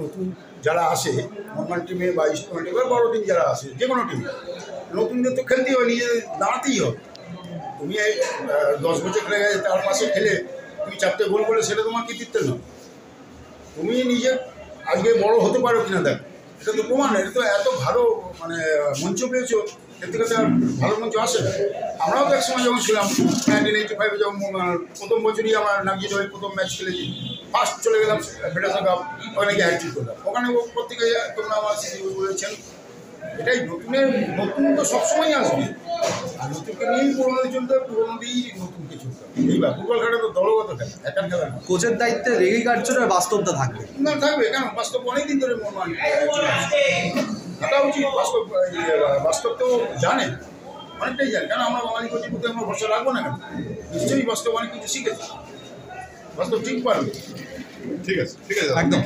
নতুন যারা আসে নর্মাল টিমে বা ইস্টবেঙ্গল টিমে বড় টিম যারা আসে যে কোনো টিমে নতুনদের তো খেলতেই হবে, নিজে দাঁড়াতেই হবে। তুমি এই 10 বছর খেলে গেছে তার পাশে খেলে তুমি 4টে গোল করলে সেটা তোমার কৃতিত্ব নয়। তুমি নিজে আজকে বড় হতে পারো কিনা দেখো, এটা তো প্রমাণ। এটা তো এত ভালো মানে মঞ্চ পেয়েছো, এর থেকে তো ভালো মঞ্চ আসে না। আমরাও তো একসময় যখন ছিলাম 1985 যখন প্রথম বছরই আমার নাগিয়ে হয়ে প্রথম ম্যাচ খেলেছি, ফার্স্ট চলে গেলাম ফেডারেশন কাপ, ওখানে গিয়ে হ্যাট্রিক করলাম। ওখানে প্রত্যেকে তোমরা আমার স্মৃতি বলেছেন। এটাই নতুন তো সবসময় আসবে, আর নতুনকে নিয়েই পুরোনো চলতে হবে, পুরোনো দিয়েই নতুনকে চলতে হবে। এইবার ফুটবল খেলা তো দলগত খেলা, একার খেলা না। কোচের দায়িত্বে রেগে কাটছটা বাস্তবতা থাকবে না, থাকবে কেন? বাস্তব অনেকদিন ধরে থাকা উচিত। বাস্তব তো জানে, অনেকটাই জানে। কেন আমরা বাঙালি কোচের প্রতি আমরা ভরসা রাখবো না কেন? নিশ্চয়ই বাস্তব অনেক কিছু শিখেছে, বাস্তব ঠিক পারবে। ঠিক আছে, ঠিক আছে, একদম।